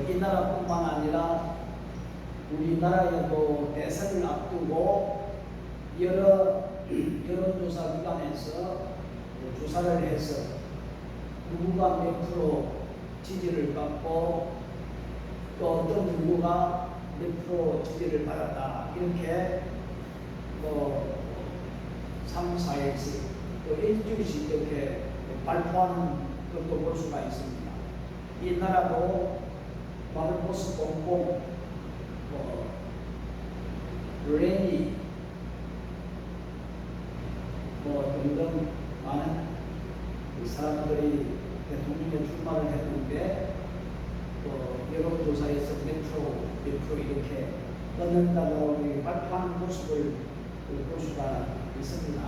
이 나라뿐만 아니라 우리나라에도 대선을 앞두고 여러 여론조사 기관에서 조사를 해서 누구가 몇 프로 지지를 받고 또 어떤 누구가 몇 프로 지지를 받았다 이렇게 3, 4일씩 또 일주일씩 이렇게 발표하는 것도 볼 수가 있습니다. 이 나라도 마을버스 공공 레니 등등 많은 사람들이 대통령에 출마를 했는데 여론조사에서 몇 프로 이렇게 얻는다고 발표하는 모습을 볼 수가 있습니다.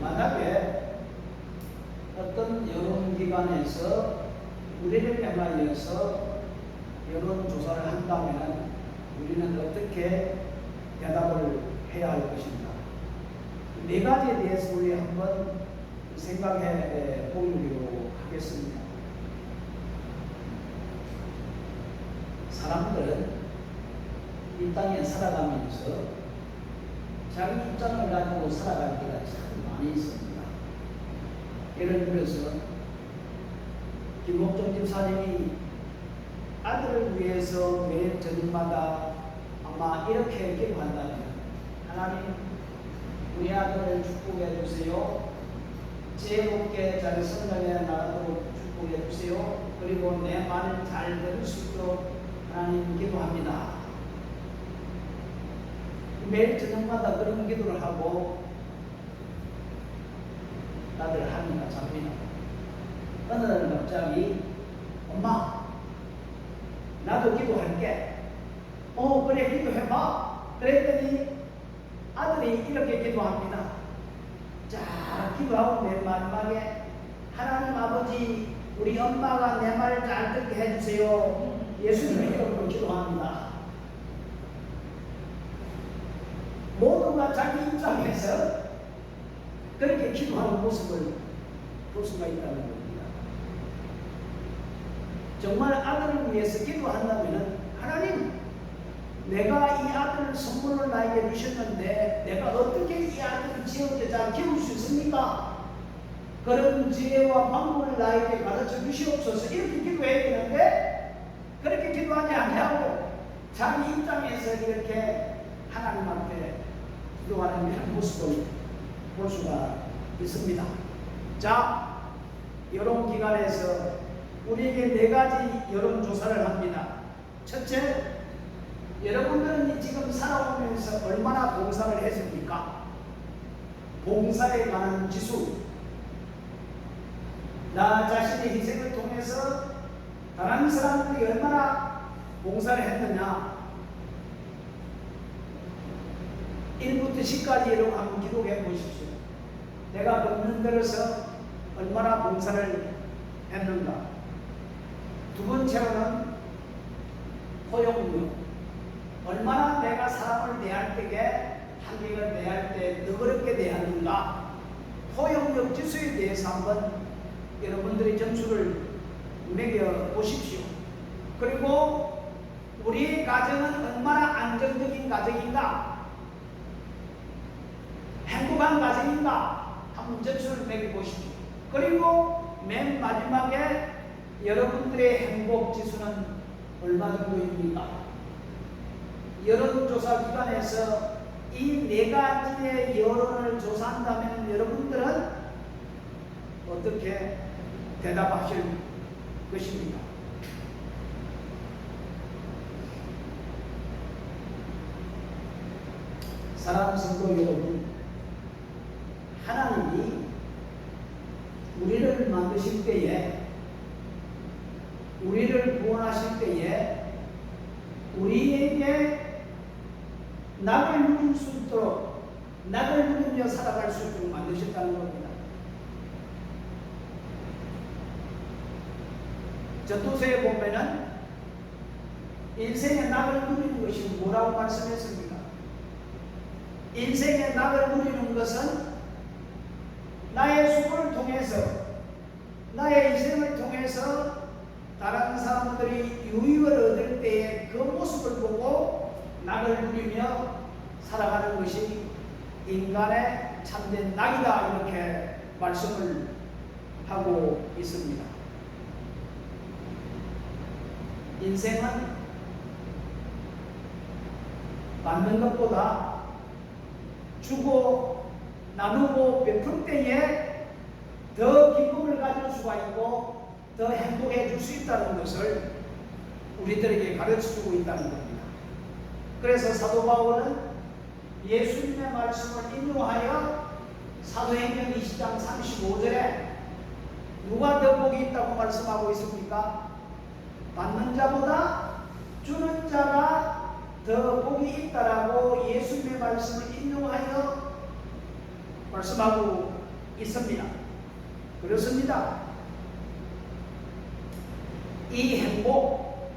만약에 어떤 여론기관에서 우리를 향하여서 여론조사를 한다면 우리는 어떻게 대답을 해야 할 것인가? 네 가지에 대해서 우리 한번 생각해 보기로 하겠습니다. 사람들은 이 땅에 살아가면서 자기 입장을 가지고 살아갈 때가 참 많이 있습니다. 예를 들어서 김옥정 집사님이 아들을 위해서 매일 저녁마다 아마 이렇게 기도한다면, 하나님 우리 아들을 축복해 주세요. 지혜롭게 잘 성장해 나가도록 축복해 주세요. 그리고 내 말을 잘 들을 수 있도록 하나님 기도합니다. 매일 저녁마다 그런 기도를 하고 다들 합니다. 잡니다. 어느 날 갑자기 엄마 나도 기도할게. 그래 기도해봐. 그랬더니 아들이 이렇게 기도합니다. 자, 기도하고 맨 마지막에 하나님 아버지 우리 엄마가 내 말을 잘 듣게 해주세요. 예수님의 이름으로 기도합니다. 모두가 자기 입장에서 그렇게 기도하는 모습을 볼 수가 있다는 겁니다. 정말 아들을 위해서 기도한다면 하나님 내가 이 아들을 선물을 나에게 주셨는데 내가 어떻게 이 아들을 지혜롭게 잘 키울 수 있습니까? 그런 지혜와 방법을 나에게 가르쳐 주시옵소서. 이렇게 기도해야 되는데 그렇게 기도하지 않냐고 자기 입장에서 이렇게 하나님 앞에 기도하는 이런 모습을 볼 수가 있습니다. 자, 여론기관에서 우리에게 네 가지 여론조사를 합니다. 첫째, 여러분들은 지금 살아오면서 얼마나 봉사를 했습니까? 봉사에 관한 지수. 나 자신의 희생을 통해서 다른 사람들이 얼마나 봉사를 했느냐. 1부터 10까지 이렇게 한번 기록해 보십시오. 내가 걷는 데로서 얼마나 봉사를 했는가. 두 번째로는 포용력. 얼마나 내가 사람을 대할 때에 한국을 대할 때 너그럽게 대하는가. 포용력 지수에 대해서 한번 여러분들이 점수를 매겨 보십시오. 그리고 우리의 가정은 얼마나 안정적인 가정인가, 행복한 가정인가 한번 점수를 매겨 보십시오. 그리고 맨 마지막에 여러분들의 행복 지수는 얼마 정도입니까? 여론조사 기관에서 이 네 가지의 여론을 조사한다면 여러분들은 어떻게 대답하실 것입니까? 사랑하는 성도 여러분, 하나님이 우리를 만드실 때에, 우리를 구원하실 때에 우리에게 낙을 누릴 수 있도록, 낙을 누리며 살아갈 수 있도록 만드셨다는 겁니다. 전도서에 보면은 인생의 낙을 누리는 것이 뭐라고 말씀했습니까? 인생의 낙을 누리는 것은 나의 수고를 통해서, 나의 인생을 통해서 다른 사람들이 유익을 얻을 때의 그 모습을 보고 낙을 누리며 살아가는 것이 인간의 참된 낙이다, 이렇게 말씀을 하고 있습니다. 인생은 받는 것보다 주고 나누고 베풀 때에 더 기쁨을 가질 수가 있고 더 행복해질 수 있다는 것을 우리들에게 가르쳐주고 있다는 겁니다. 그래서 사도 바울은 예수님의 말씀을 인용하여 사도행전 20장 35절에 누가 더 복이 있다고 말씀하고 있습니까? 받는 자보다 주는 자가 더 복이 있다라고 예수님의 말씀을 인용하여 말씀하고 있습니다. 그렇습니다. 이 행복,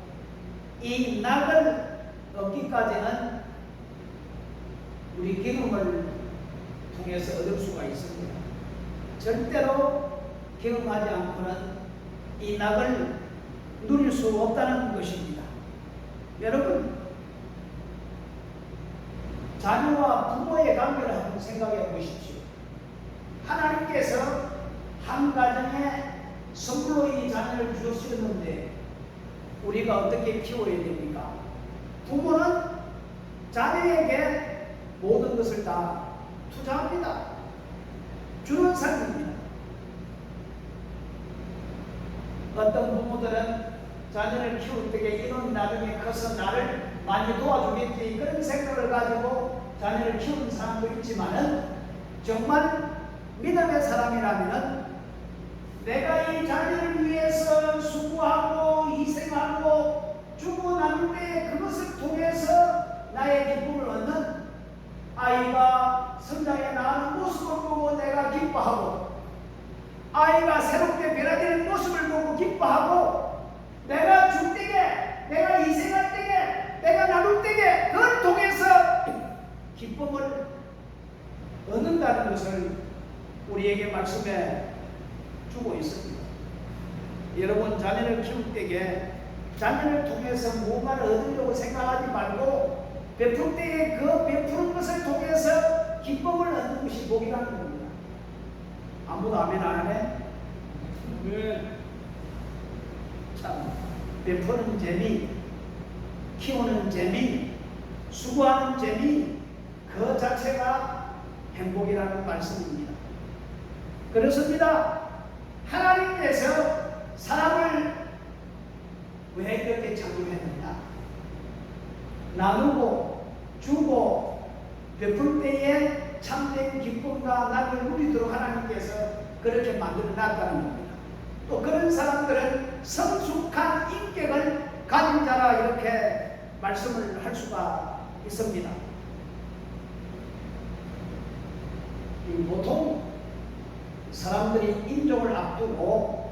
이 낙을 얻기까지는 우리 경험을 통해서 얻을 수가 있습니다. 절대로 경험하지 않고는 이 낙을 누릴 수 없다는 것입니다. 여러분, 자녀와 부모의 관계를 한번 생각해 보십시오. 하나님께서 한 가정에 선물로 이 자녀를 주셨는데 우리가 어떻게 키워야 됩니까? 부모는 자녀에게 모든 것을 다 투자합니다. 주는 삶입니다. 어떤 부모들은 자녀를 키울 때에 이런 나중에 커서 나를 많이 도와주겠지, 그런 생각을 가지고 자녀를 키우는 사람도 있지만은 정말 믿음의 사람이라면은 내가 이 자녀를 위해서 수고하고 희생하고 주고 나눌 때 그것을 통해서 나의 기쁨을 얻는, 아이가 성장해 나가는 모습을 보고 내가 기뻐하고, 아이가 새롭게 변화되는 모습을 보고 기뻐하고, 내가 줄 때에, 내가 희생할 때에, 내가 나눌 때에 그걸 통해서 기쁨을 얻는다는 것을 우리에게 말씀해 주고 있습니다. 여러분, 자녀를 키울 때에 자녀를 통해서 무언가를 얻으려고 생각하지 말고 베풀 때에 그 베푸는 것을 통해서 기쁨을 얻는 것이 복이라는 겁니다. 아무도 아멘 안 하네? 참, 베푸는 재미, 키우는 재미, 수고하는 재미, 그 자체가 행복이라는 말씀입니다. 그렇습니다. 하나님께서 사람을 왜 그렇게 창조했느냐? 나누고 주고 베풀 때에 참된 기쁨과 낙을 누리도록 하나님께서 그렇게 만들어 놨다는 겁니다. 또 그런 사람들은 성숙한 인격을 가진 자라, 이렇게 말씀을 할 수가 있습니다. 보통 사람들이 인종을 앞두고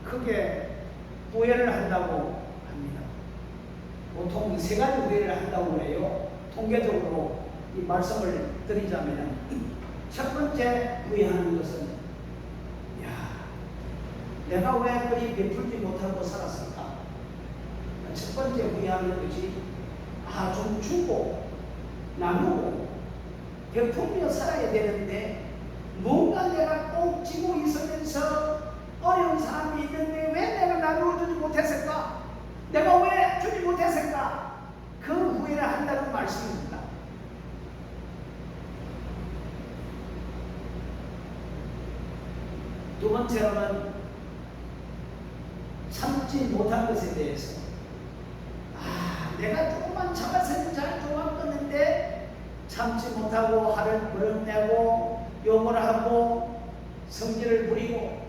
크게 후회를 한다고 합니다. 보통 세 가지 후회를 한다고 해요. 통계적으로 이 말씀을 드리자면, 첫 번째 후회하는 것은, 내가 왜 그리 베풀지 못하고 살았을까? 첫 번째 후회하는 것이, 좀 주고 나누고 베풀며 살아야 되는데 뭔가 내가 꼭 쥐고 있으면서 어려운 사람이 있는데 왜 내가 나누어주지 못했을까? 내가 왜 주지 못했을까? 그 후회를 한다는 말씀입니다. 두 번째로는 참지 못한 것에 대해서, 내가 조금만 참았으면 잘 좋았겠는데 참지 못하고 화를 버릇내고 욕을 하고 성질을 부리고,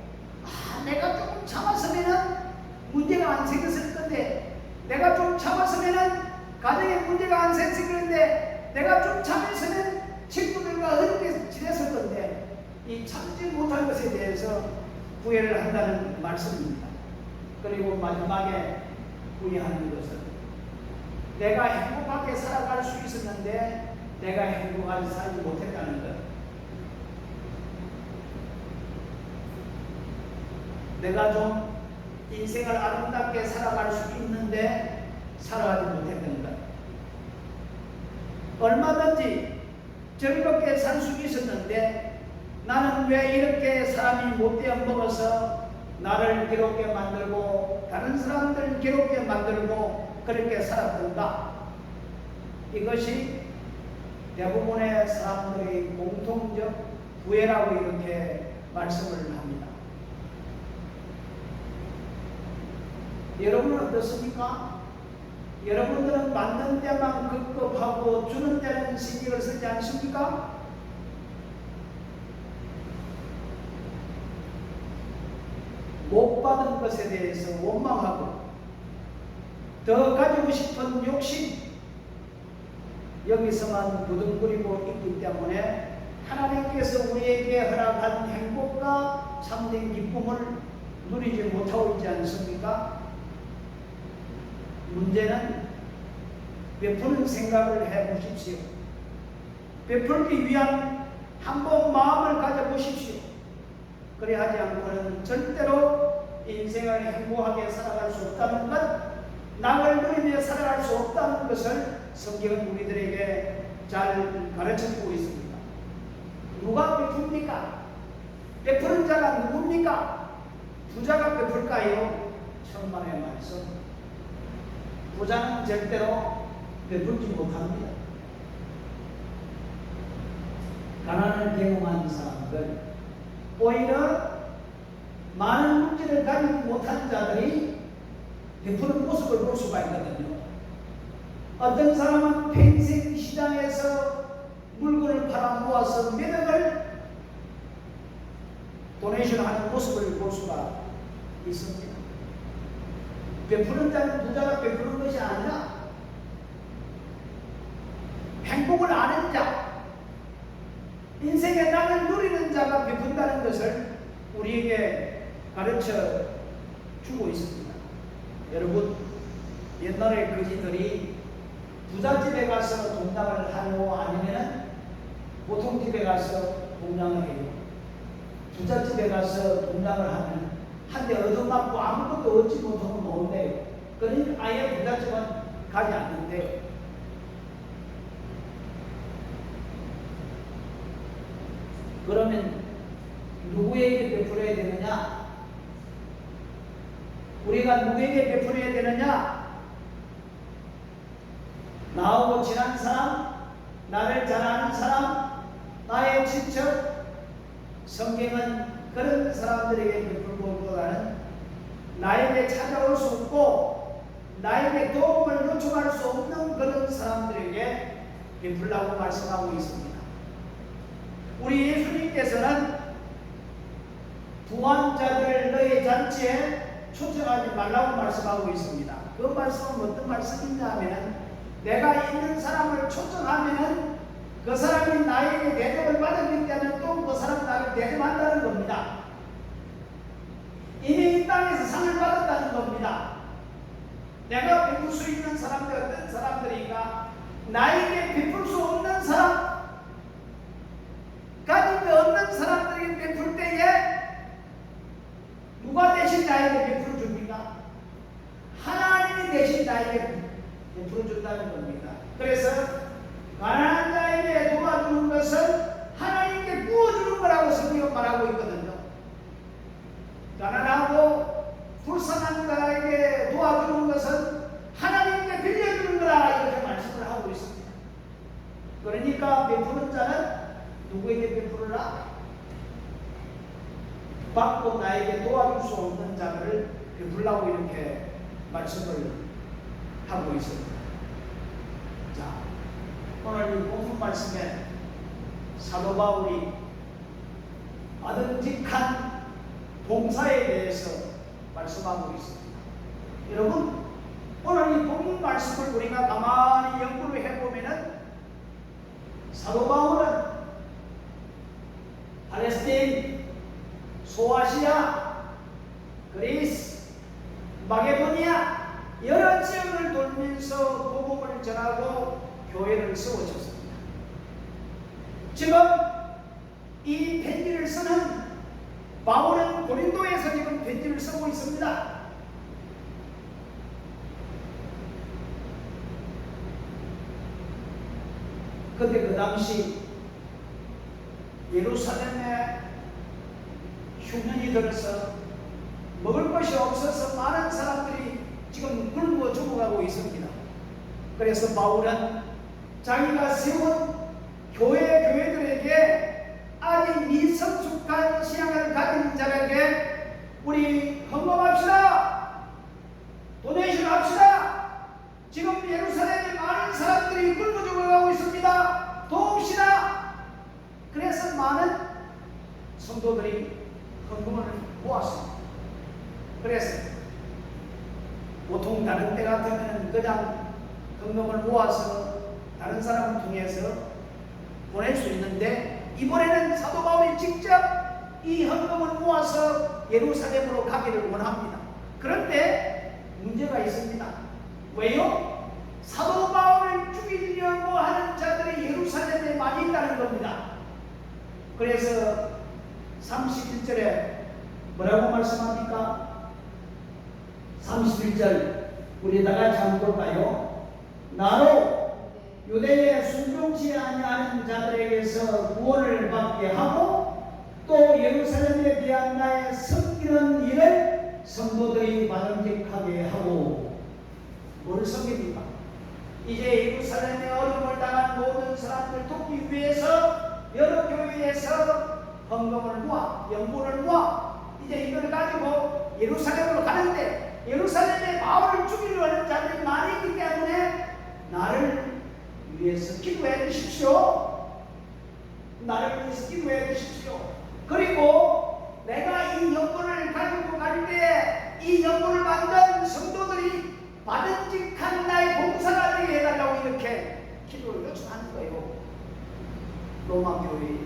내가 조금 참았으면 문제가 안 생겼을 건데, 내가 좀 참았으면 가정에 문제가 안 생겼을 건데, 내가 좀 참았으면 친구들과 어렵게 지냈을 건데, 이 참지 못한 것에 대해서 후회를 한다는 말씀입니다. 그리고 마지막에 후회하는 것은, 내가 행복하게 살아갈 수 있었는데 내가 행복하게 살지 못했다는 것. 내가 좀 인생을 아름답게 살아갈 수 있는데 살아가지 못했던 것. 얼마든지 즐겁게 살 수 있었는데 나는 왜 이렇게 사람이 못되어 먹어서 나를 괴롭게 만들고 다른 사람들 괴롭게 만들고 그렇게 살았던가. 이것이 대부분의 사람들의 공통적 후회라고 이렇게 말씀을 합니다. 여러분은 어떻습니까? 여러분들은 받는 때만 급급하고 주는 때는 신경을 쓰지 않습니까? 못 받은 것에 대해서 원망하고 더 가지고 싶은 욕심, 여기서만 부둥거리고 있기 때문에 하나님께서 우리에게 허락한 행복과 참된 기쁨을 누리지 못하고 있지 않습니까? 문제는 베푸는 생각을 해보십시오. 베풀기 위한 한번 마음을 가져보십시오. 그래 하지 않고는 절대로 인생을 행복하게 살아갈 수 없다는 것, 낙을 누리며 살아갈 수 없다는 것을 성경은 우리들에게 잘 가르쳐주고 있습니다. 누가 베풉니까? 베푸는 자가 누굽니까? 부자가 베풀까요? 천만의 말씀. 부자는 절대로 베풀지 못합니다. 가난을 경험한 사람들, 오히려 많은 물질을 가지고 못한 자들이 베푸는 모습을 볼 수가 있거든요. 어떤 사람은 평생 시장에서 물건을 팔아 모아서 몇 억을 도네이션하는 모습을 볼 수가 있습니다. 베푸는 자는 부자가 베푸는 것이 아니라 행복을 아는 자, 인생의 낙을 누리는 자가 베푼다는 것을 우리에게 가르쳐 주고 있습니다. 여러분, 옛날에 거지들이 부잣집에 가서 동냥을 하고 아니면 보통 집에 가서 동냥을 해요. 부잣집에 가서 동냥을 하면 한 대 얻어맞고 아무것도 얻지 못하고 못해요. 그러니까 아예 부잣집은 가지 않는데요. 그러면 누구에게 베풀어야 되느냐? 우리가 누구에게 베풀어야 되느냐? 나하고 친한 사람, 나를 잘 아는 사람, 나의 친척. 성경은 그런 사람들에게 베풀기보다는 나에게 찾아올 수 없고 나에게 도움을 요청할 수 없는 그런 사람들에게 베풀라고 말씀하고 있습니다. 우리 예수님께서는 부한 자들을 너의 잔치에 초청하지 말라고 말씀하고 있습니다. 그 말씀은 어떤 말씀이냐 하면, 내가 있는 사람을 초청하면 그 사람이 나에게 대접을 받았기 때문에 또 그 사람이 나를 대접한다는 겁니다. 이미 이 땅에서 상을 받았다는 겁니다. 내가 베풀 수 있는 사람들 어떤 사람들인가? 나에게 베풀 수 없는 사람, 가진 게 없는 사람들에게 베풀 때에 누가 대신 나에게 베풀어 줍니까? 하나님이 대신 나에게 베풀어 준다는 겁니다. 그래서 가난한 자에게 도와주는 것은 하나님께 부어주는 거라고 성경은 말하고 있거든요. 가난하고 불쌍한 자에게 도와주는 것은 하나님께 빌려주는 거라 이렇게 말씀을 하고 있습니다. 그러니까 베푸는 자는 누구에게 베풀으라? 받고 나에게 도와줄 수 없는 자를 베풀라고 이렇게 말씀을 하고 있습니다. 자, 오늘 이 본문 말씀에 사도 바울이 아름직한 봉사에 대해서 말씀하고 있습니다. 여러분, 오늘 이 본문 말씀을 우리가 가만히 연구를 해보면은 사도 바울은 팔레스틴, 소아시아, 그리스, 마게도니아 여러 지역을 돌면서 복음을 전하고 교회를 세워줬습니다. 지금 이 편지를 쓰는 바울은 고린도에서 지금 편지를 쓰고 있습니다. 그때 그 당시 예루살렘에 흉년이 들어서 먹을 것이 없어서 많은 사람들이 지금 굶어 죽어가고 있습니다. 그래서 바울은 자기가 세운 교회들에게 아직 미성숙한 신앙을 가진 자에게 우리 헌금합시다. 도네이션 합시다. 지금 예루살렘에 많은 사람들이 굶어 죽어가고 있습니다. 도웁시다. 그래서 많은 성도들이 헌금을 모았습니다. 그래서 보통 다른 때 같으면 그냥 헌금을 모아서 다른 사람을 통해서 보낼 수 있는데 이번에는 사도 바울이 직접 이 헌금을 모아서 예루살렘으로 가기를 원합니다. 그런데 문제가 있습니다. 왜요? 사도 바울을 죽이려고 하는 자들이 예루살렘에 많이 있다는 겁니다. 그래서 31절에 뭐라고 말씀합니까? 31절 우리 다 같이 한번 볼까요? 나로 유대에 순종치 아니하는 자들에게서 구원을 받게 하고 또 예루살렘에 대한 나의 섬기는 일을 성도들이 바람직하게 하고. 뭘 섬깁니까? 이제 예루살렘에 어려움을 당한 모든 사람들 돕기 위해서 여러 교회에서 헌금을 모아, 연분을 모아 이제 이걸 가지고 예루살렘으로 가는데 예루살렘에 바울을 죽이려 하는 자들이 많이 있기 때문에 나를 위해서 기도해 주십시오. 나를 위해서 기도해 주십시오. 그리고 내가 이 연분을 가지고 갈 때 이 연분을 받는 성도들이 바람직한 나의 봉사가 되게 해달라고 이렇게 기도를 요청하는 거예요. 로마 교회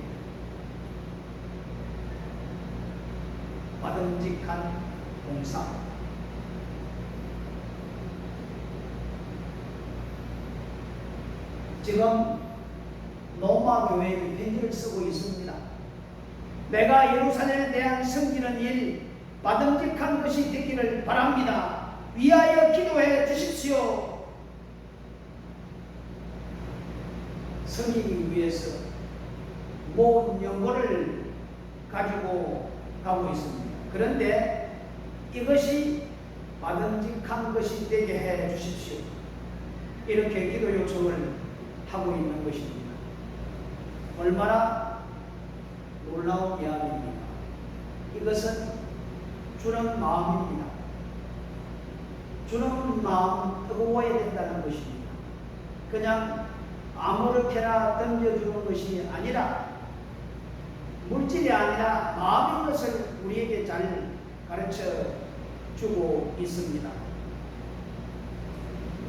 바람직한 봉사. 지금 로마 교회에 편지를 쓰고 있습니다. 내가 예루살렘에 대한 섬기는 일 바람직한 것이 되기를 바랍니다. 위하여 기도해 주십시오. 섬기기 위해서 모든 연고를 가지고 가고 있습니다. 그런데 이것이 바람직한 것이 되게 해 주십시오. 이렇게 기도 요청을 하고 있는 것입니다. 얼마나 놀라운 이야기입니까? 이것은 주는 마음입니다. 주는 마음 뜨거워야 된다는 것입니다. 그냥 아무렇게나 던져주는 것이 아니라 물질이 아니라 마음인 것을 우리에게 잘 가르쳐 주고 있습니다.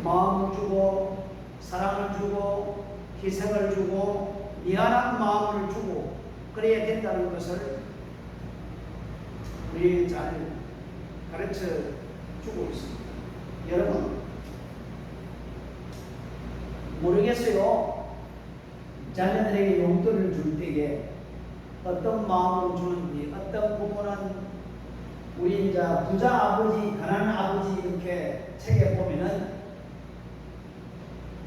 마음을 주고 사랑을 주고 희생을 주고 미안한 마음을 주고 그래야 된다는 것을 우리에게 잘 가르쳐 주고 있습니다. 여러분 모르겠어요. 자녀들에게 용돈을 줄 때에 어떤 마음으로 주는지. 어떤 부모는 우리 이제 부자 아버지, 가난한 아버지 이렇게 책에 보면은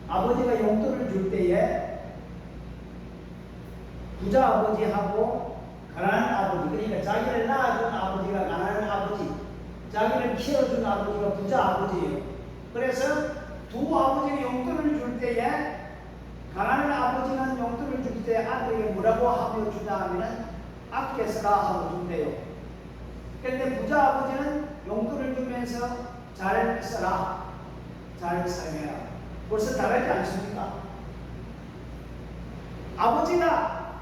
아버지가 용돈을 줄 때에 부자 아버지하고 가난한 아버지, 그러니까 자기를 낳아준 아버지가 가난한 아버지, 자기를 키워준 아버지가 부자 아버지예요. 그래서 두 아버지가 용돈을 줄 때에 가난한 아버지는 용돈을 줄 때 아들에게 뭐라고 하며 주냐 하면 아껴 쓰라 하고 준대요. 그런데 부자 아버지는 용돈을 주면서 잘 써라, 잘 사용해라. 벌써 다르지 않습니까? 아버지가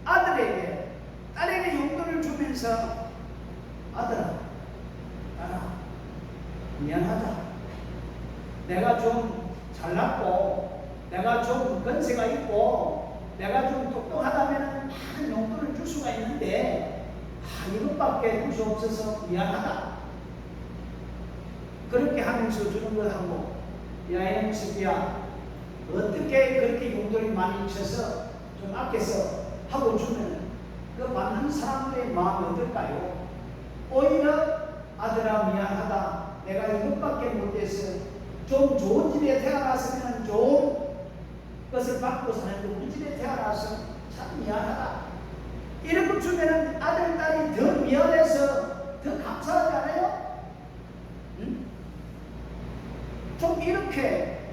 아들에게, 딸에게 용돈을 주면서 아들아, 딸아, 미안하다. 내가 좀 잘났고 내가 좀 건세가 있고 내가 좀 똑똑하다면 많은 용돈을 줄 수가 있는데 이것밖에 줄 수 없어서 미안하다. 그렇게 하면서 주는 것하고 야 이놈새끼야 어떻게 그렇게 용돈이 많이 쳐서 좀 아껴서 하고 주면 그 받는 사람들의 마음이 어떨까요? 오히려 아들아 미안하다. 내가 이것밖에 못해서 좀 좋은 집에 태어났으면 좋은 것을 받고 사는데 우리 집에 태어나서 참 미안하다. 이런 것 주면은 아들, 딸이 더 미안해서 더 감사하지 않아요? 응? 좀 이렇게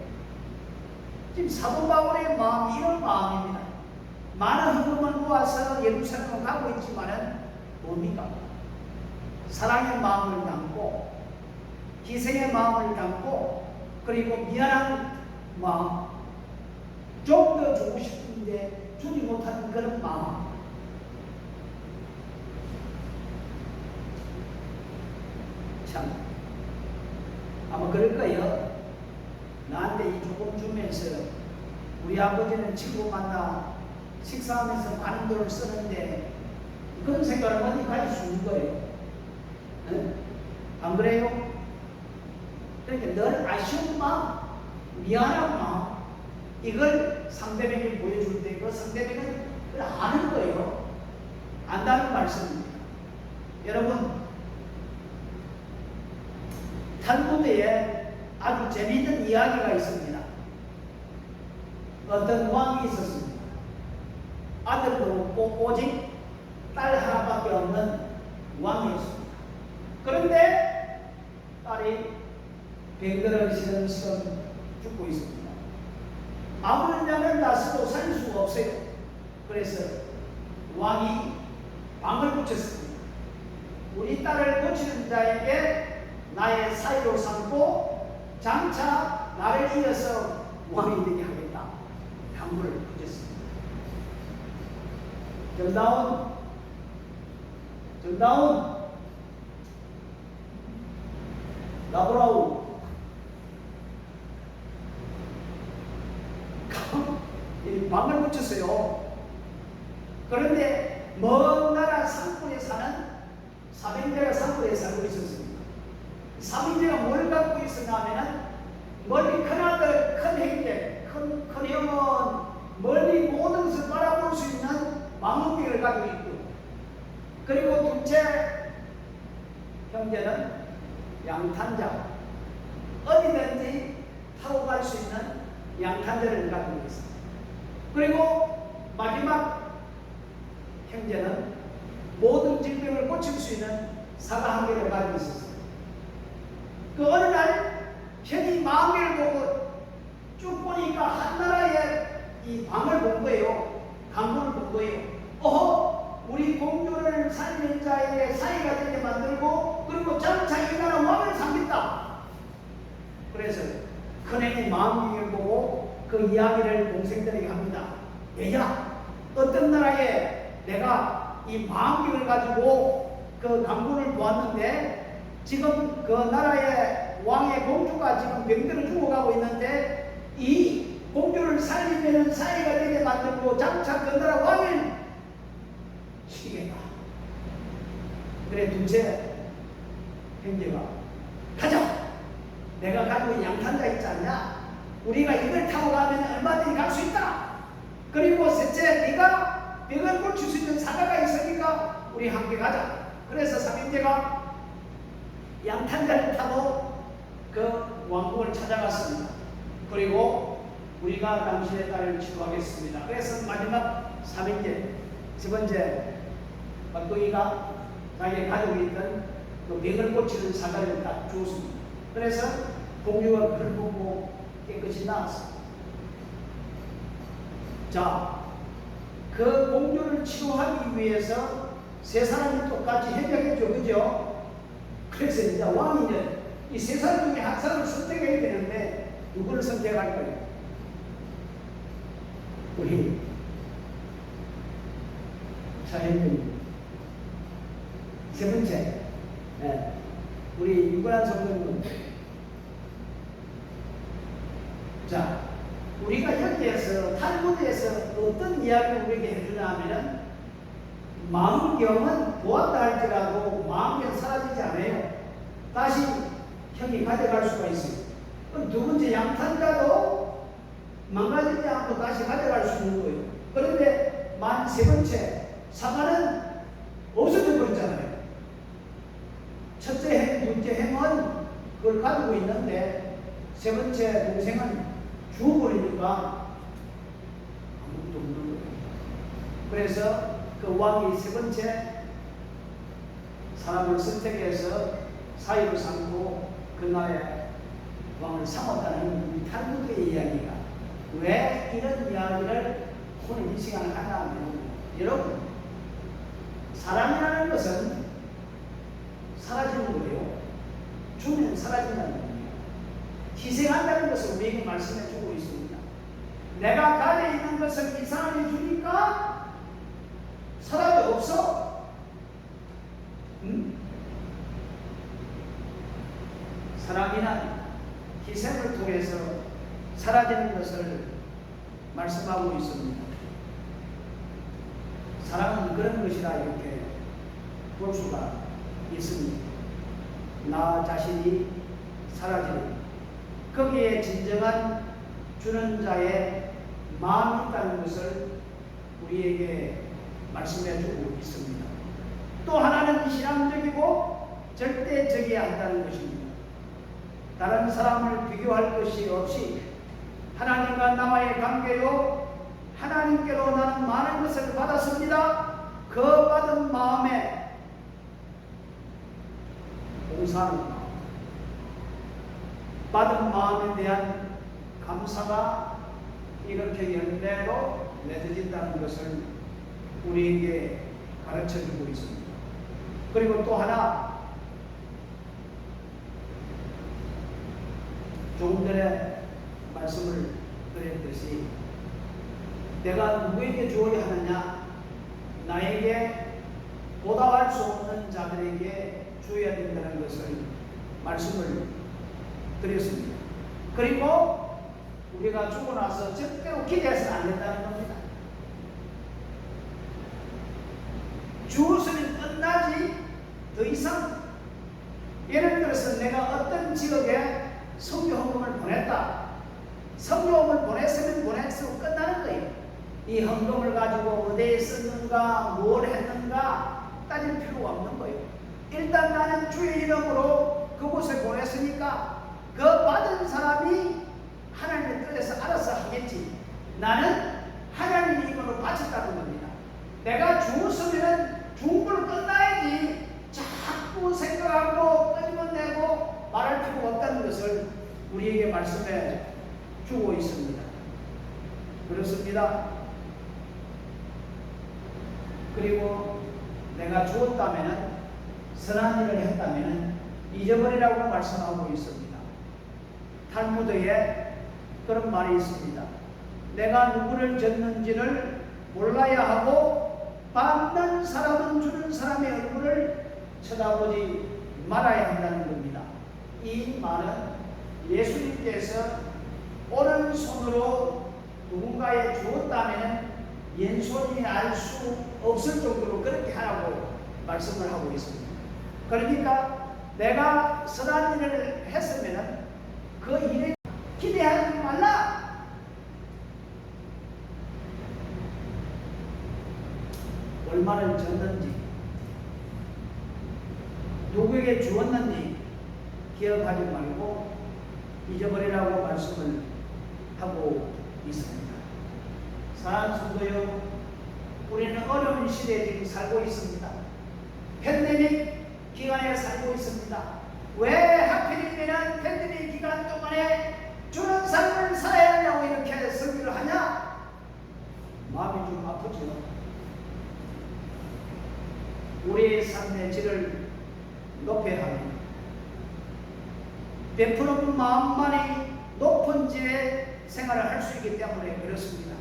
지금 사도 바울의 마음이 이런 마음입니다. 많은 헌금을 모아서 예루살렘을 가고 있지만은 뭡니까? 사랑의 마음을 담고 희생의 마음을 담고 그리고 미안한 마음, 좀 더 주고 싶은데 주지 못하는 그런 마음. 참 아마 그럴 거예요. 나한테 이 조금 주면서 우리 아버지는 친구 만나 식사하면서 많은 돈을 쓰는데 그런 생각을 어디 가질 수 있는 거예요. 응? 안 그래요? 그러니까 늘 아쉬운 마음, 미안한 마음, 이걸 상대방에게 보여줄 때 그 상대방은 그걸 아는 거예요. 안다는 말씀입니다. 여러분, 탈무드에 아주 재미있는 이야기가 있습니다. 어떤 왕이 있었습니다. 아들도 없고 오직 딸 하나밖에 없는 왕이었습니다. 그런데 딸이 병들어 시름시름 죽고 있습니다. 아무런 양을 놨어도 살 수가 없어요. 그래서 왕이 방을 붙였습니다. 우리 딸을 고치는 자에게 나의 사위로 삼고 장차 나를 이어서 왕이 되게 하겠다. 방을 붙였습니다. 정다운 나보라우 이 방을 붙였어요. 그런데 먼 나라 산골에 사는 사병제가 산골에 살고 있었습니다. 사병제가 뭘 갖고 있었냐면은 멀리 큰아들, 큰 형제, 큰 형은 멀리 모든 것을 바라볼 수 있는 망원경을 가지고 있고, 그리고 둘째 형제는 양탄자, 어디든지 타고 갈 수 있는 양탄자를 가지고 있습니다. 그리고 마지막 형제는 모든 질병을 고칠 수 있는 사과 한 개를 가지고 있었어요. 그 어느 날 형이 망원경을 보고 쭉 보니까 한 나라의 이 방을 본 거예요. 강물을 본 거예요. 어허, 우리 공주를 살린 자에게 사이가 되게 만들고 그리고 장차 이 나라 왕을 삼겠다. 그래서 큰형이 망원경을 보고 그 이야기를 동생들에게 합니다. 얘야, 어떤 나라에 내가 이 망원경을 가지고 그 강물을 보았는데 지금 그 나라의 왕의 공주가 지금 병들어 죽어가고 있는데 이 공주를 살리면 사이가 되게 만들고 장차 그 나라 왕을 시키겠다. 그래 둘째 형제가 가자. 내가 가지고 있는 양탄자 있지 않냐? 우리가 이걸 타고 가면 얼마든지 갈 수 있다. 그리고 셋째, 네가 병을 고칠 수 있는 사과가 있으니까 우리 함께 가자. 그래서 삼형제가 양탄자를 타고 그 왕궁을 찾아갔습니다. 그리고 우리가 당신의 딸을 치료하겠습니다. 그래서 마지막 삼형제, 세 번째 막둥이가 자기가 가지고 있던 그 병을 고치는 사과를 딱 주었습니다. 그래서 공주가 그를 보고 깨끗이 나았습니다. 자, 그 공주를 치료하기 위해서 세 사람이 똑같이 협력했죠. 그죠? 그래서 이제 왕이 이 세 사람 중에 한 사람을 선택해야 되는데 누구를 선택할까요? 우리 차현님. 세 번째, 우리 유관한 성도님. 자, 우리가 여기에서 탈무드에서 어떤 이야기를 우리에게 해주냐 하면은 망원경은 보았다 할지라도 망원경 사라지지 않아요. 다시 형이 가져갈 수가 있어요. 그럼 두 번째 양탄자도 망가지지 않고 다시 가져갈 수 있는 거예요. 그런데 만 세 번째 사과는 없어져 버렸잖아요. 첫째 행, 둘째 행은 그걸 가지고 있는데 세 번째 동생은 죽어버리니까 그래서 그 왕이 세 번째 사람을 선택해서 사위로 삼고 그 나라의 왕을 삼았다는 탈무드의 이야기가 왜 이런 이야기를 오늘 이 시간에 하냐 하면 여러분 사람이라는 것은 사라지는 거예요. 죽으면 사라진다는 거예요. 희생한다는 것을 우리에게 말씀해 주고 있습니다. 내가 가에 있는 것을 이 사람이 주니까 사람이 없어. 사람이란 희생을 통해서 사라지는 것을 말씀하고 있습니다. 사랑은 그런 것이라 이렇게 볼 수가 있습니다. 나 자신이 사라지는 거기에 진정한 주는 자의 마음이 있다는 것을 우리에게 말씀해 주고 있습니다. 또 하나는 신앙적이고 절대적이어야 한다는 것입니다. 다른 사람을 비교할 것이 없이 하나님과 나와의 관계요 하나님께로 나는 많은 것을 받았습니다. 그 받은 마음에 봉사하는 마음, 받은 마음에 대한 감사가 이렇게 연대로 맺어진다는 것을 우리에게 가르쳐주고 있습니다. 그리고 또 하나 조금 전에 말씀을 드렸듯이 내가 누구에게 주어야 하느냐, 나에게 보답할 수 없는 자들에게 주어야 된다는 것을 말씀을 드렸습니다. 그리고 우리가 죽고 나서 절대로 기대해서는 안 된다는 겁니다. 주었으면 끝나지 더 이상. 예를 들어서 내가 어떤 지역에 선교헌금을 보냈다. 선교헌금을 보냈으면 보냈으면 끝나는 거예요. 이 헌금을 가지고 어디에 썼는가 뭘 했는가 따질 필요가 없는 거예요. 일단 나는 주의 이름으로 그곳에 보냈으니까 그 받은 사람이 하나님의 뜻에서 알아서 하겠지. 나는 하나님 이름으로 바쳤다는 겁니다. 내가 죽었으면 죽음으로 끝나야지 자꾸 생각하고 끄집어내고 말할 필요가 없다는 것을 우리에게 말씀해 주고 있습니다. 그렇습니다. 그리고 내가 죽었다면 선한 일을 했다면 잊어버리라고 말씀하고 있습니다. 탈무드에 그런 말이 있습니다. 내가 누구를 졌는지를 몰라야 하고 받는 사람은 주는 사람의 얼굴을 쳐다보지 말아야 한다는 겁니다. 이 말은 예수님께서 오른손으로 누군가에 주었다면 왼손이 알 수 없을 정도로 그렇게 하라고 말씀을 하고 있습니다. 그러니까 내가 선한 일을 했으면 그 일에 기대하지 말라. 얼마를 줬는지 누구에게 주었는지 기억하지 말고 잊어버리라고 말씀을 하고 있습니다. 사랑하는 성도여, 우리는 어려운 시대에 지금 살고 있습니다. 팬데믹 기간에 살고 있습니다. 왜 하필이면 팬데믹 기간 동안에 주는 삶을 살아야 하냐고 이렇게 설교를 하냐? 마음이 좀 아프죠. 우리의 삶의 질을 높여야 합니다. 베푸는 마음만이 높은 지의 생활을 할 수 있기 때문에 그렇습니다.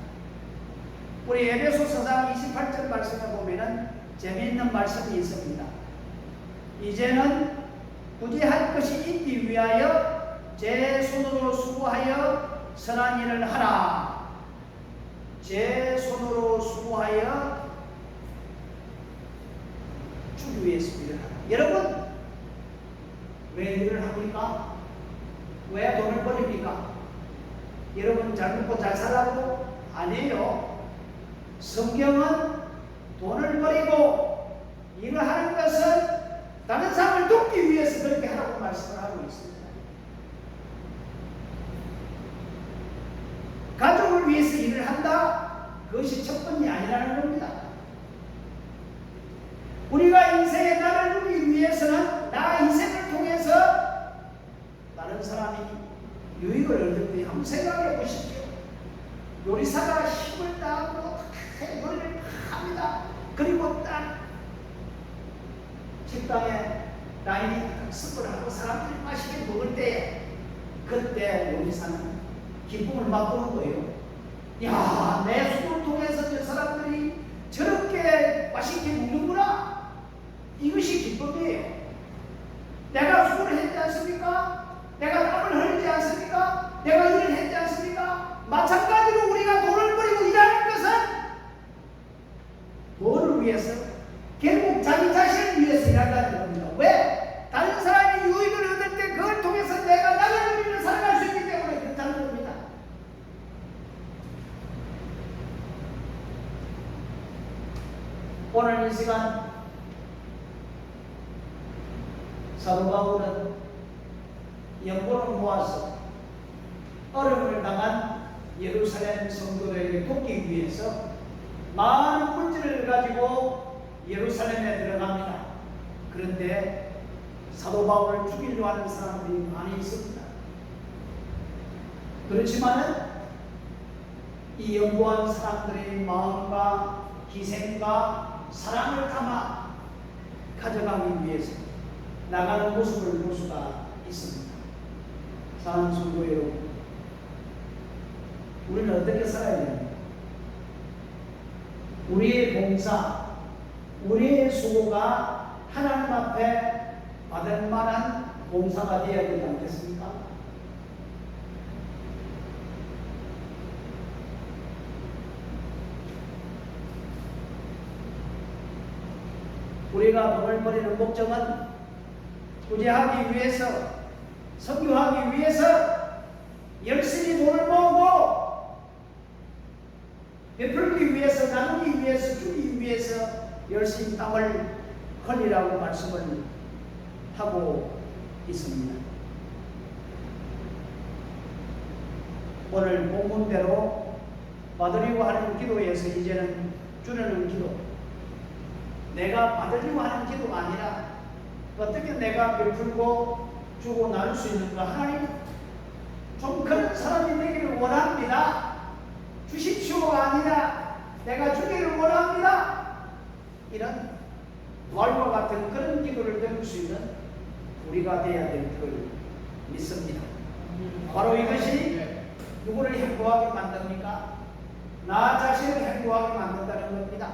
우리 에베소서 4장 28절 말씀에 보면은 재미있는 말씀이 있습니다. 이제는 굳이 할 것이 있기 위하여 제 손으로 수고하여 선한 일을 하라. 제 손으로 수고하여 주기 위해서 일을 하라. 여러분, 왜 일을 합니까? 왜 돈을 버립니까? 여러분 잘 먹고 잘 살라고? 아니에요. 성경은 돈을 버리고 일을 하는 것은 다른 사람을 돕기 위해서 그렇게 하라고 말씀을 하고 있습니다. 가족을 위해서 일을 한다? 그것이 첫 번이 아니라는 겁니다. 우리가 인생의 나를 누리기 위해서는 나 인생을 통해서 다른 사람이 유익을 얻을 때 한번 생각해 보십시오. 요리사가 힘을 다하고 요리를 합니다. 그리고 딱 식당에 라인이 습을 하고 사람들이 맛있게 먹을 때 그때 요리사는 기쁨을 맛보는 거예요. 야, 내 손을 통해서 저 사람들이 저렇게 맛있게 먹는구나. 이것이 기쁨이에요. 내가 수고를 했지 않습니까? 내가 땀을 흘리지 않습니까? 내가 일을 했지 않습니까? 마찬가지로 우리가 돈을 버리고 일하는 것은 뭐를 위해서? 결국 자기 자신을 위해서 일한다는 겁니다. 왜? 다른 사람이 유익을 얻을 때 그걸 통해서 내가 나를 누리며 살아갈 수 있기 때문에 그렇다는 겁니다. 오늘 이 시간 사도 바울은 연고를 모아서 어려움을 당한 예루살렘 성도들에게 돕기 위해서 많은 물질을 가지고 예루살렘에 들어갑니다. 그런데 사도 바울을 죽이려 하는 사람들이 많이 있습니다. 그렇지만은 이 연고한 사람들의 마음과 희생과 사랑을 담아 가져가기 위해서 나가는 모습을 볼 수가 있습니다. 사랑하는 성도 여러분, 우리는 어떻게 살아야 됩니까? 우리의 봉사, 우리의 수고가 하나님 앞에 받을 만한 봉사가 되어야 되지 않겠습니까? 우리가 돈을 버리는 목적은 구제하기 위해서, 선교하기 위해서 열심히 돈을 모으고 베풀기 위해서, 나누기 위해서, 주기 위해서 열심히 땀을 흘리라고 말씀을 하고 있습니다. 오늘 본문대로 받으려고 하는 기도에서 이제는 주려는 기도, 내가 받으려고 하는 기도가 아니라 어떻게 내가 베풀고 주고 나눌 수 있는가. 하나님, 좀 그런 사람이 되기를 원합니다. 주십시오가 아니라 내가 주기를 원합니다. 이런 말과 같은 그런 기도를 드릴 수 있는 우리가 되어야 될 줄 믿습니다. 바로 이것이 누구를 행복하게 만듭니까? 나 자신을 행복하게 만든다는 겁니다.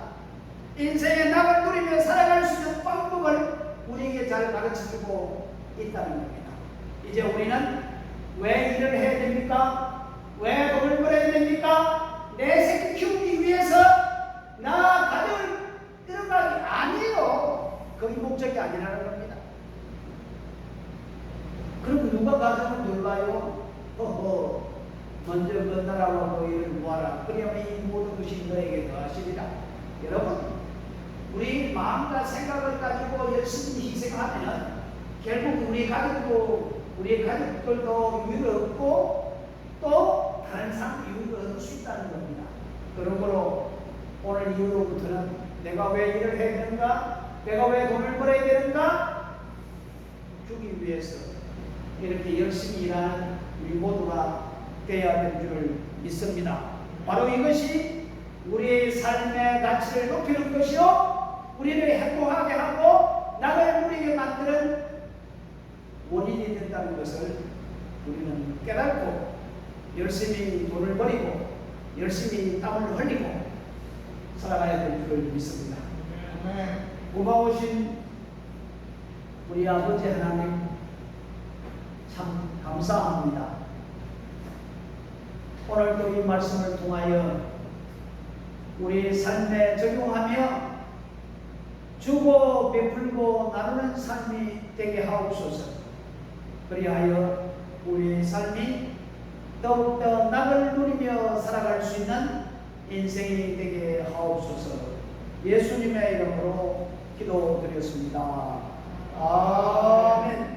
인생의 낙을 누리며 살아갈 수 있는 방법을 우리에게 잘 가르쳐주고 있다는 겁니다. 이제 우리는 왜 일을 해야 됩니까? 왜 돈을 벌어야 됩니까? 내 새끼 키우기 위해서 나 가정을 끌어가기 아니에요. 그게 목적이 아니라는 겁니다. 그럼 누가 가정을 돌봐요? 먼저 그 나라와 그 일을 모아라. 그러면 이 모든 것이 너에게 더하시리라. 여러분, 우리 마음과 생각을 가지고 열심히 희생하면 결국 우리 가족들도 유익을 얻고 또 다른 사람도 유익을 얻을 수 있다는 겁니다. 그러므로 오늘 이후로부터는 내가 왜 일을 해야 되는가? 내가 왜 돈을 벌어야 되는가? 주기 위해서 이렇게 열심히 일하는 우리 모두가 되어야 될 줄을 믿습니다. 바로 이것이 우리의 삶의 가치를 높이는 것이요, 우리를 행복하게 하고 나를 누리게 만드는 원인이 된다는 것을 우리는 깨닫고 열심히 돈을 벌이고 열심히 땀을 흘리고 살아가야 될 줄을 믿습니다. 고마우신 우리 아버지 하나님, 참 감사합니다. 오늘도 이 말씀을 통하여 우리 삶에 적용하며 주고 베풀고 나누는 삶이 되게 하옵소서. 그리하여 우리의 삶이 더욱더 낙을 누리며 살아갈 수 있는 인생이 되게 하옵소서. 예수님의 이름으로 기도드렸습니다. 아멘.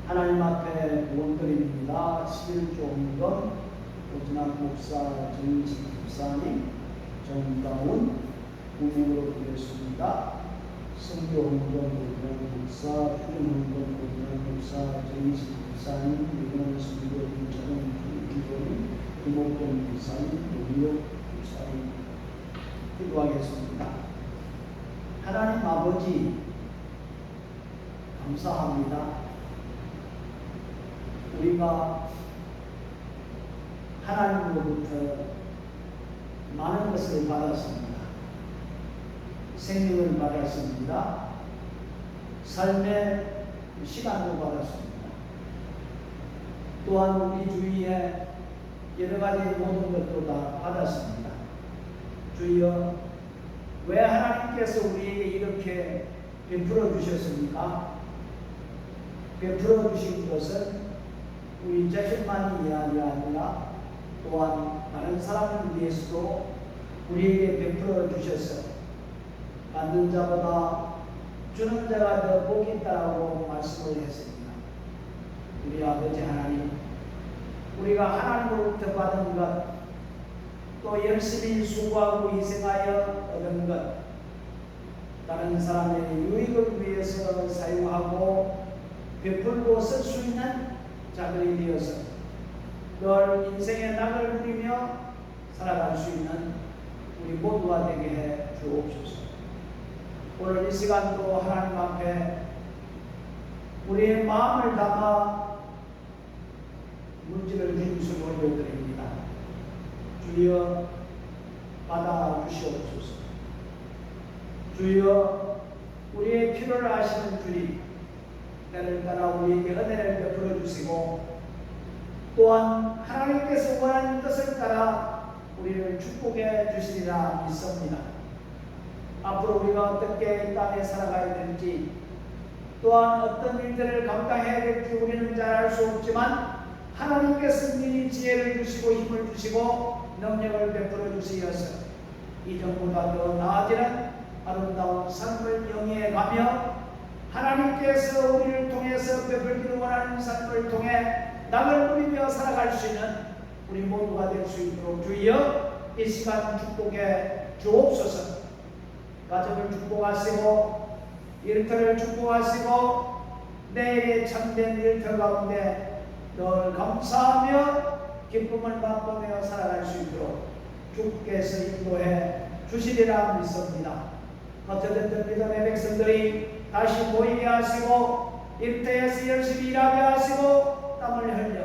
하나님 앞에 구원드립니다. 11조원금 오진학 목사, 정인식 목사님, 정다운 구명으로 드렸습니다. 성교원금 오진학 목사, 휴전원금 오진학 목사, 정인식 목사님, 유명한 성교원 자동기도님, 김옥동 목사님, 노미옥 목사님 기도하겠습니다. 하나님 아버지 감사합니다. 우리가 하나님으로부터 많은 것을 받았습니다. 생명을 받았습니다. 삶의 시간도 받았습니다. 또한 우리 주위에 여러 가지 모든 것도 다 받았습니다. 주여, 왜 하나님께서 우리에게 이렇게 베풀어 주셨습니까? 베풀어 주신 것은 우리 자신만이 아니라 또한 다른 사람을 위해서도 우리에게 베풀어 주셔서 받는 자보다 주는 자가 더 복이 있다고 말씀을 했습니다. 우리 아버지 하나님, 우리가 하나님으로부터 받은 것, 또 열심히 수고하고 희생하여 얻은 것, 다른 사람의 유익을 위해서 사용하고 베풀고 쓸 수 있는 자들이 되어서 늘 인생의 낙을 누리며 살아갈 수 있는 우리 모두가 되게 해 주옵소서. 오늘 이 시간도 하나님 앞에 우리의 마음을 담아 물질을 진수로 올려드립니다. 주여, 받아 주시옵소서. 주여, 우리의 필요를 아시는 주님, 때를 따라 우리에게 은혜를 베풀어 주시고 또한 하나님께서 원하는 것을 따라 우리를 축복해 주시리라 믿습니다. 앞으로 우리가 어떻게 이 땅에 살아가야 될지, 또한 어떤 일들을 감당해야 될지 우리는 잘 알 수 없지만 하나님께서 미리 지혜를 주시고 힘을 주시고 능력을 베풀어 주시어서 이전보다 더 나아지는 아름다운 삶을 영위해 가며 하나님께서 우리를 통해서 베풀기를 원하는 삶을 통해 낙을 누리며 살아갈 수 있는 우리 모두가 될 수 있도록 주여 이 시간 축복해 주옵소서. 가정을 축복하시고 일터를 축복하시고 내일의 참된 일터 가운데 늘 감사하며 기쁨을 맛보며 살아갈 수 있도록 주께서 인도해 주시리라 믿습니다. 어쩌든 믿음의 백성들이 다시 모이게 하시고 일터에서 열심히 일하게 하시고 땀을 흘려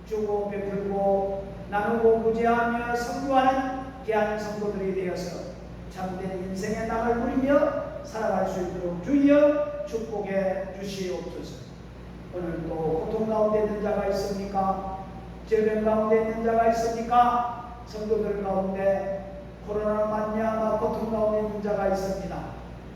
주고 베풀고 나누고 구제하며 성교하는 귀한 성도들이 되어서 참된 인생의 낙을 누리며 살아갈 수 있도록 주여 축복해 주시옵소서. 오늘도 고통 가운데 있는 자가 있습니까? 질병 가운데 있는 자가 있습니까? 성도들 가운데 코로나 말미암아 고통 가운데 있는 자가 있습니다.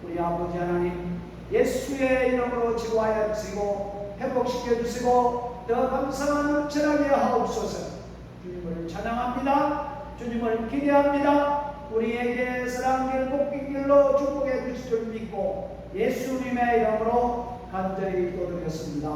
우리 아버지 하나님, 예수의 이름으로 치료하여 주시고 회복시켜 주시고 더 감사한 넘쳐나게 하옵소서. 주님을 찬양합니다. 주님을 기대합니다. 우리에게 사랑길 복귀길로 축복해 주실 줄 믿고 예수님의 이름으로 간절히 기도드렸습니다.